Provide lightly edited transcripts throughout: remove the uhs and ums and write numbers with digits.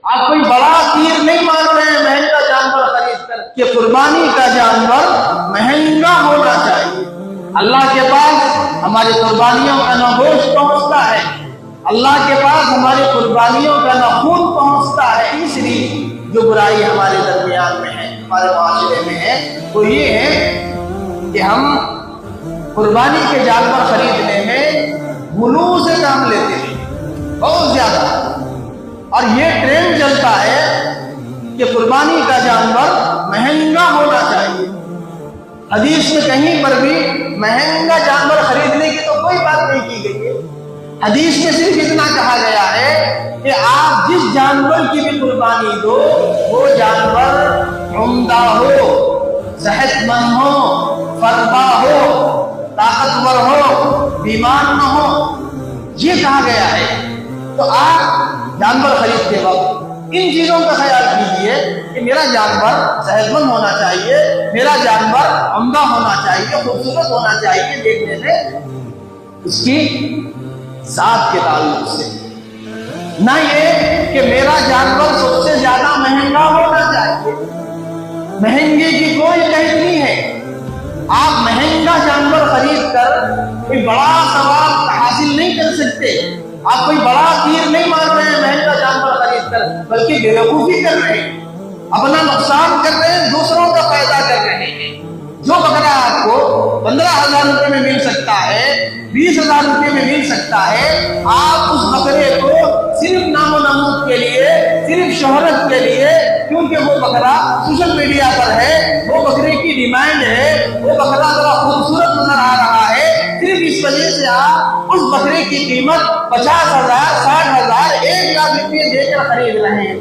آپ کوئی بڑا تیر نہیں مار رہے ہیں مہنگا جانور خرید کر کہ قربانی کا جانور مہنگا ہونا چاہیے۔ اللہ کے پاس ہماری قربانیوں کا نہ گوشت پہنچتا ہے، اللہ کے پاس ہماری قربانیوں کا نہ خون پہنچتا ہے۔ تیسری جو برائی ہمارے درمیان میں ہے، ہمارے معاشرے میں ہے، وہ یہ ہے کہ ہم قربانی کے جانور خریدنے میں غلو سے کام لیتے ہیں بہت زیادہ، اور یہ ٹرینڈ چلتا ہے کہ قربانی کا جانور مہنگا ہونا چاہیے۔ حدیث میں کہیں پر بھی مہنگا جانور خریدنے کی تو کوئی بات نہیں کی گئی ہے۔ حدیث میں صرف اتنا کہا گیا ہے کہ آپ جس جانور کی بھی قربانی دو وہ جانور عمدہ ہو، صحت مند ہو، فربا ہو، طاقتور ہو، بیمار نہ ہو، یہ کہا گیا ہے۔ تو آپ جانور خریدتے وقت ان چیزوں کا خیال کیجئے کہ میرا جانور صحت مند ہونا چاہیے، میرا جانور عمدہ ہونا چاہیے، خوبصورت ہونا چاہیے دیکھنے میں، اس کی ذات کے تعلق سے، نہ یہ کہ میرا جانور سب سے زیادہ مہنگا ہونا چاہیے۔ مہنگے کی کوئی قید نہیں ہے۔ آپ مہنگا جانور خرید کر کوئی بڑا ثواب حاصل نہیں کر سکتے۔ آپ کوئی بڑا تیر نہیں مار رہے ہیں مہنگا جانور خرید کر، بلکہ بیوقوفی کر رہے ہیں، اپنا نقصان کر رہے ہیں، دوسروں کا فائدہ کر رہے ہیں۔ جو بکرا آپ کو 15,000 روپے میں مل سکتا ہے، 20,000 روپے میں مل سکتا ہے، آپ اس بکرے کو صرف نام و نمود کے لیے، صرف شہرت کے لیے، کیونکہ وہ بکرا سوشل میڈیا پر ہے، وہ بکرے کی ڈیمانڈ ہے، وہ بکرا ذرا خوبصورت نظر آ رہا ہے، صرف اس وجہ سے آپ اس بکرے کی قیمت 50,000، 60,000، 1,00,000 روپے دے کر خرید رہے ہیں۔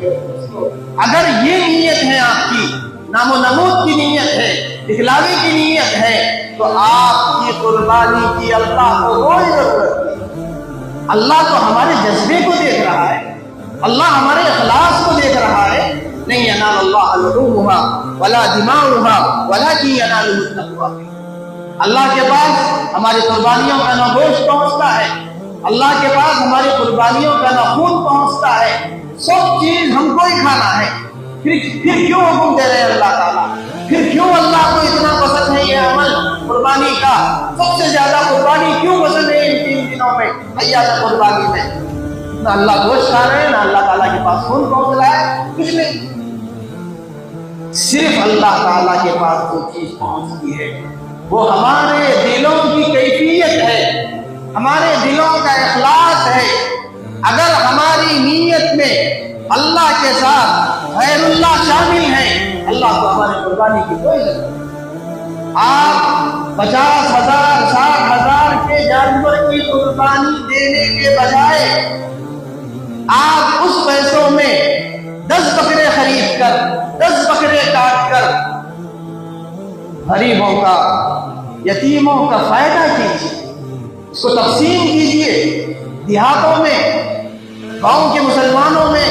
اگر یہ نیت ہے آپ کی، نام و نمود کی نیت ہے، دکھلاوے کی نیت ہے، تو آپ کی قربانی کی اللہ کو کوئی ضرورت نہیں۔ اللہ تو ہمارے جذبے کو دیکھ رہا ہے، اللہ ہمارے اخلاص کو دیکھ رہا ہے۔ نہیں ینال اللہ لحومها ولا دماؤها ولکن ینالہ التقوی۔ اللہ کے پاس ہماری قربانیوں کا نہ گوشت پہنچتا ہے، اللہ کے پاس ہماری قربانیوں کا نہ خون پہنچتا ہے، سب چیز ہم کو ہی کھانا ہے۔ پھر کیوں حکم دے رہے ہیں اللہ تعالیٰ؟ پھر کیوں اللہ کو اتنا پسند ہے یہ عمل قربانی کا؟ سب سے زیادہ قربانی کیوں پسند ہے ان 3 دنوں میں، ایام قربانی میں؟ نہ اللہ گوشت کھا رہے ہیں، نہ اللہ تعالیٰ کے پاس خون پہنچ رہا ہے، کچھ نہیں۔ صرف اللہ تعالیٰ کے پاس جو چیز پہنچتی ہے وہ ہمارے دلوں کی کیفیت ہے، ہمارے دلوں کا اخلاص ہے۔ اگر ہماری نیت میں اللہ کے ساتھ غیر اللہ شامل ہے، اللہ کو ہماری قربانی کی کوئی ضرورت نہیں۔ آپ 50,000، 60,000 کے جانور کی قربانی دینے کے بجائے آپ اس پیسوں میں 10 بکرے خرید کر، 10 بکرے کاٹ کر غریبوں کا، یتیموں کا فائدہ کیجیے، اس کو تقسیم کیجیے۔ دیہاتوں میں، گاؤں کے مسلمانوں میں،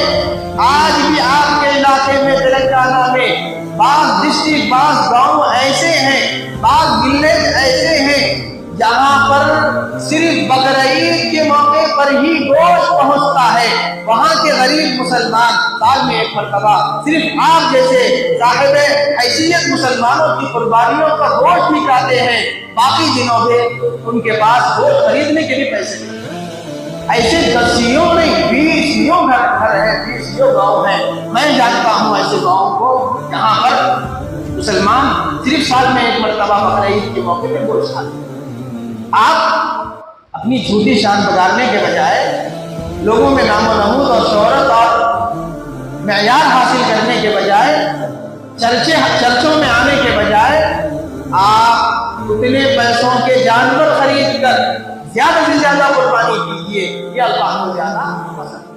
آج بھی آپ کے علاقے میں تلنگانہ میں بعض ڈسٹرکٹ، بعض گاؤں ایسے ہیں، بعض ولیج ایسے ہیں جہاں پر صرف بقرعید کے موقع پر ہی گوشت پہنچتا ہے۔ وہاں کے غریب مسلمان سال میں 1 مرتبہ صرف آپ جیسے صاحب حیثیت مسلمانوں کی قربانیوں کا گوشت نکالتے ہیں، باقی دنوں میں ان کے پاس گوشت خریدنے کے لیے پیسے نہیں۔ ایسے 10 نہیں، 20 گھر ہیں، 20 گاؤں ہیں۔ میں جانتا ہوں ایسے گاؤں کو جہاں پر مسلمان صرف سال میں 1 مرتبہ بقرعید کے موقع پہ گوشت کھاتے ہیں۔ آپ اپنی جھوٹی شان بگاڑنے کے بجائے، لوگوں میں نام و نمود اور شہرت اور معیار حاصل کرنے کے بجائے، چرچوں میں آنے کے بجائے، آپ اتنے پیسوں کے جانور خرید کر زیادہ سے زیادہ قربانی کیجیے، یہ اللہ کو زیادہ پسند ہے۔